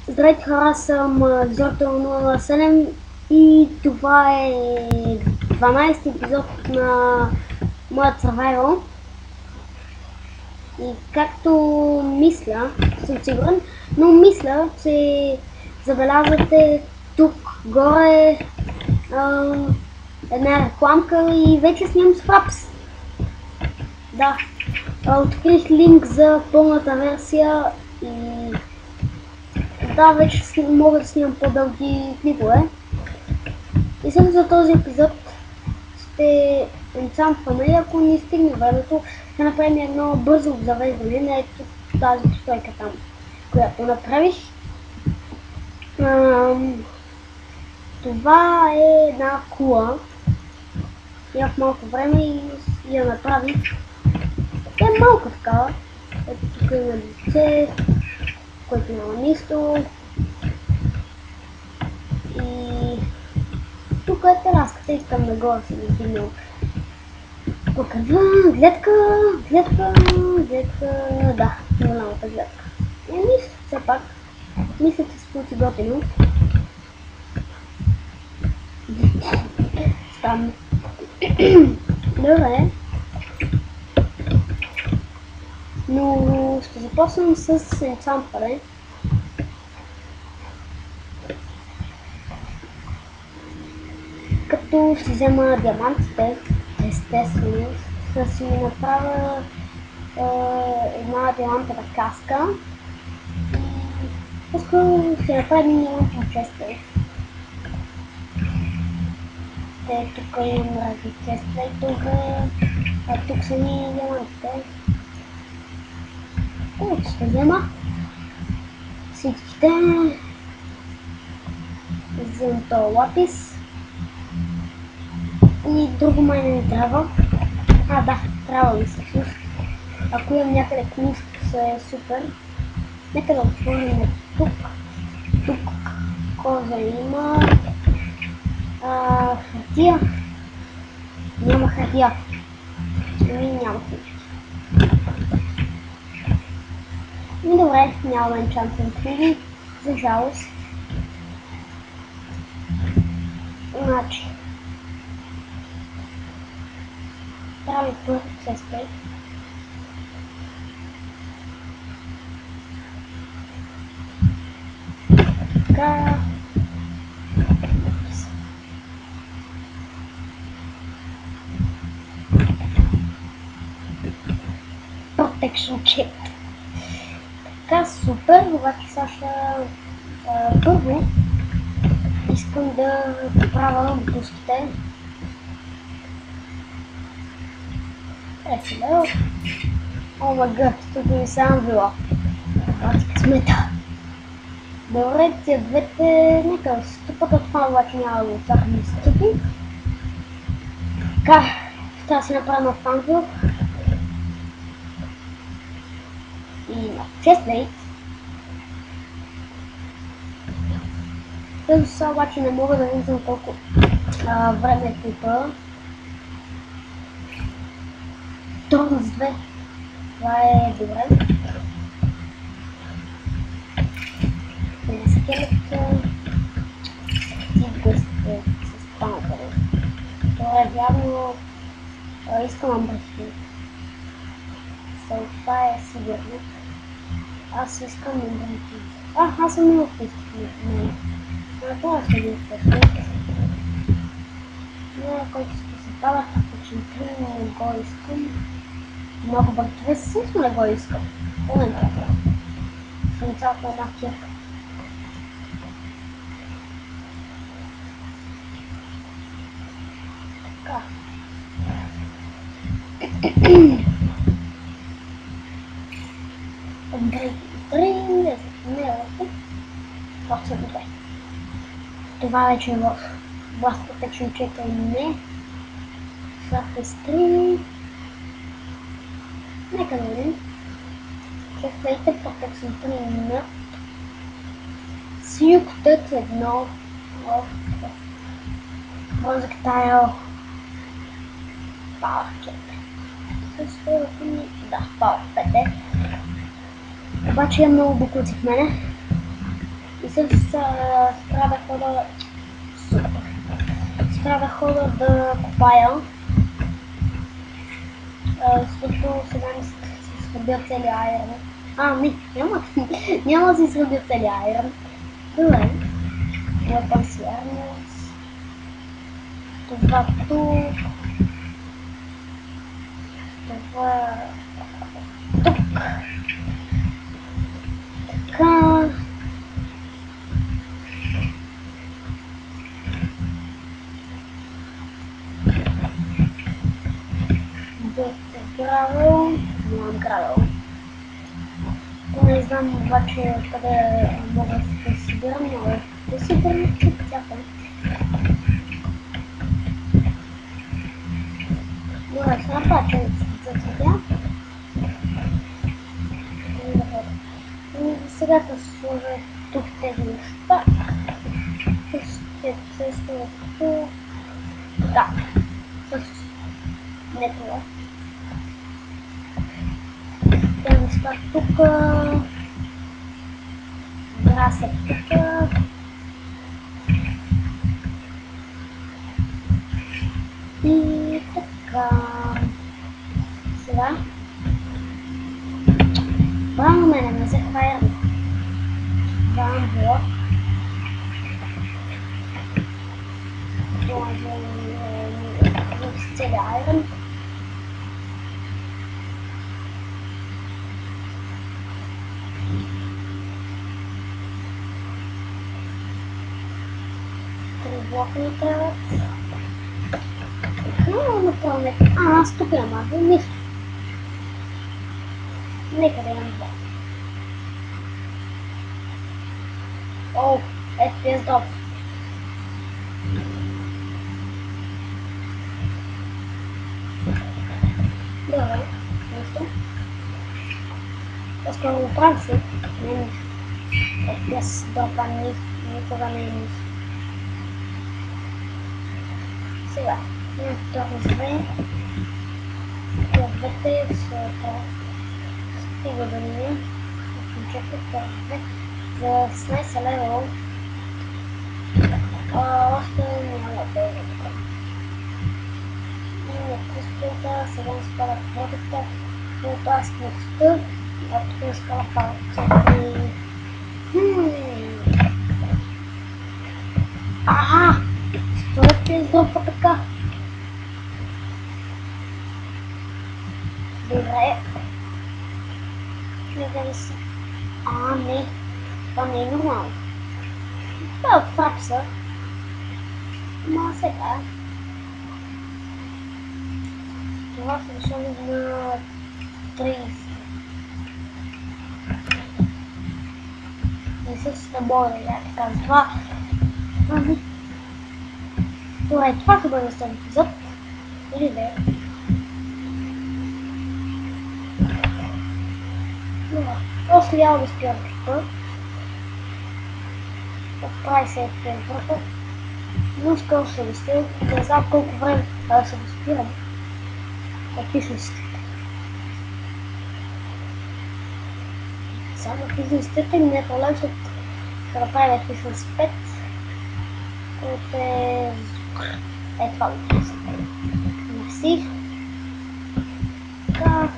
Здравейте хора, аз съм Зорто007 и това е 12 епизод на моят survival. И както мисля, съм сигурен, но мисля, че забелязвате тук горе една рекламка и вече снимам с Fraps. Да, открих линк за пълната версия и да, вече мога да снимам по-дълги клипове. И също за този епизод ще енчантваме и ако ни стигне времето, ще направим едно бързо обзавеждане на ето тази постройка там, която направих. Това е една кула. Имах малко време и я направих. Тя е малко такава. Ето тук има лице, което няма нищо. И тук е тераската, искам нагоре се издигнал. Тук гледка, да, голямата гледка. Нищо, все пак. Мисля, че се получи готино. Странно. Добре. Но ще започнем с енчантване. Като ще взема диамантите, естествено, ще си направя една диамантова каска и по-скоро ще направя един диамантен честплейт. Тук имам разни честплейтове, а тук са ни диамантите. Ето ще взема всичките. Вземам този лапис. И друго май не трябва. Да, трябва ми се всъщност. Ако имам някъде книжка, ще е супер. Нека да отворим тук. Тук кожа има. Хартия. Няма хартия. Няма книжки. И добре, няма енчантен книги. За жалост. Значи. Прави първо честплейт. Така. Protection chip. Така, супер, обаче сега първо искам да поправя буските. Сега. О май гад, тук ми само било. Бати късмета. Добре, тия двете нека да се ступат, от това обаче няма да го чакам да се ступи. Така, трябва да си направя нов фанзор. И на честплейт. Тези са обаче не мога да виждам толкова време клипа. Трудно с 2. Това е добре. Скелета и гъстите с панкъра. Това е вярно. Искам амбрехи. Това е сигурно. Аз искам амбрехи. Аз съм много вкъщи. Това ще ви вкъщи. Който ще се пада, точно не го искам. Много бъртове също не го искам. Поне това. Съм цялата една кирка. Така. Това вече е в Blast Protection 4 не. Surface 3. Нека да видим. Честплейте Protection 3 не. Silk Touch 1. Projectile. Power Cap. Да, Power 5 е. Обаче е много буклуци в мене. също трябва да хода да копая, защото сега ми се срубя целия айрон. Няма да си срубя целия айрон. Добре. Weapon Armors. Това тук. Това тук. Така. Гравел. Нямам гравел. Не знам обаче къде мога да се събирам, но да се събирам тук всяка. Добре, ще направя за цветя. Сега ще сложа тук тези неща. Ще се сложа тук. Да. Не това. Тези неща тук. Граса тук. И така. Сега. Правилно мене не взех файерно. Давам блок. С целия айрон. Блока ми трябват. Много направо. Аз тук имам нищо. Нека да имам блок. О, FPS дроп. Добре, нищо. По-скоро го правя си. Не нищо. FPS дропа никога не е нищо. Сега, имам второ зве. Двете са стига да не е. За 16 лева още няма да е така. Имаме кръстовата, сега ми спада квотата, но аз кръста, а тук ми спада палцата. Според те издропа така. Добре. Нека да си. Не. Това не е нормално. Това е от фрапса. Ама сега. Това се решава на 30. Не се съборя, така за това. Добре, това ще бъде следния епизод. Или не. Добре, после няма да спирам тук. Отправи се температура. Но скоро ще го спирам. Не знам колко време да се го спирам. Епичностите. Само епичностите ми не проблем, защото ще направим епичност 5. Което е... това го трябва. Мерси. Така.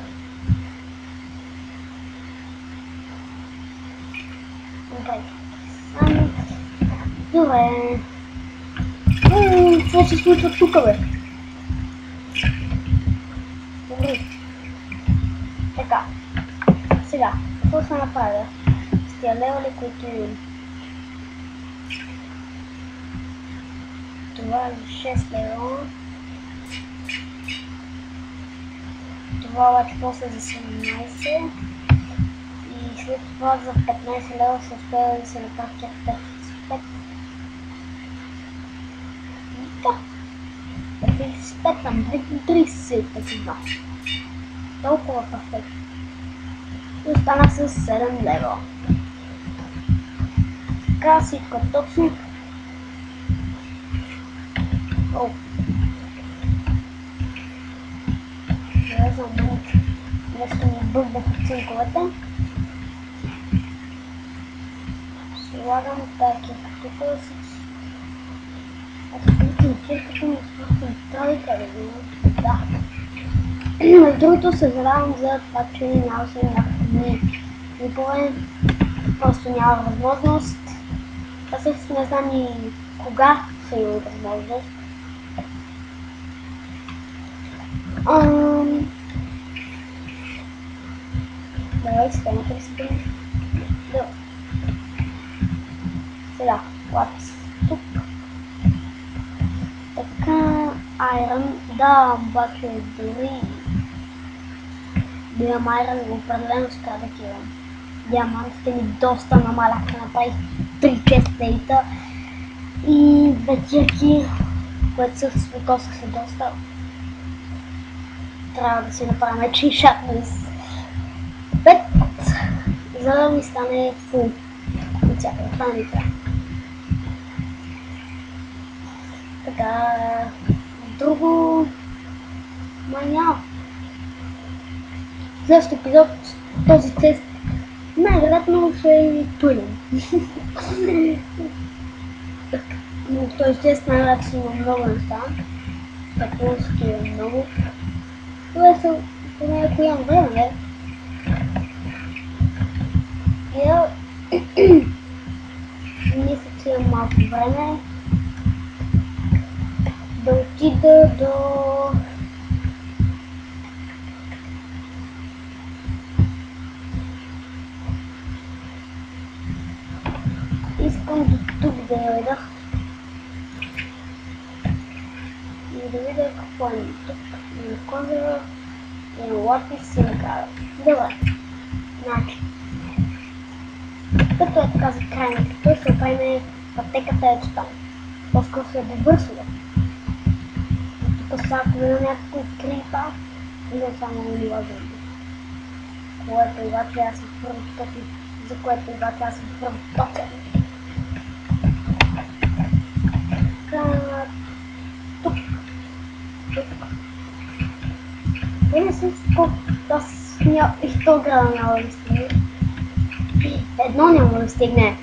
Добре. Какво се случва тук, бе? Добре. Така. Сега, какво ще направя? С тия левали, които имам. Това е за 6 лева. Това обаче после за 17. И след това за 15 лева се успее да се направи 5. Да. 5 там, 30 пъти. Толкова перфектно. И останах с 7 лева. Така всичко точно. Не знам, нещо ми бъгнаха цинковете. предлагам таки, тук си... Аз включим чешката ми спортен тройка, да. Между другото съжалявам за това, че няма се някакви клипове, просто няма възможност. Аз също не знам и кога ще има възможност. Давай, станете ли си? Да. Сега, лапис тук. Така, айрон, да, обаче дори да имам айрон, определено ще трябва да кивам. Диамантите ми доста намаляха, направих 3 честейта и ветирки, което се свикосах се доста. Трябва да си направим чиншатност 5, за да ми стане фул от всякъде. Това не ми трябва. Така, друго май няма. Следващия епизод, този тест, най-вероятно ще е пълен. Но в този тест най-вероятно ще има много неща. Като ще е много. Това са поне ако имам време. Мисля, че имам малко време да отида до... Искам до тук да я видя. И да видя какво е тук. И кожа, и лапис и накара. Добре. Значи. Като е така за крайната, той ще оправим пътеката ето там. По-скоро се добърсва. Тук сега ако има някакво крипа, или само не лазим. Което обаче аз съм първо точен, за което обаче аз съм първо точен. Така, тук. И не съм сколько, аз и 100 града няма да стигне. Едно няма да стигне.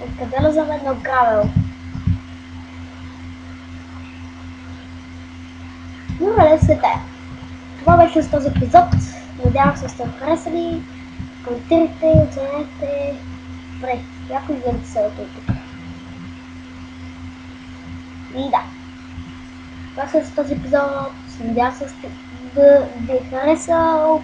Откъде да взема едно гравел? Добре, след тая. Това беше с този епизод. Надявам се сте харесали. Коментирайте, оценете. Добре, някой гледате се от тук. И да. Това беше с този епизод. Надявам се да ви е харесал.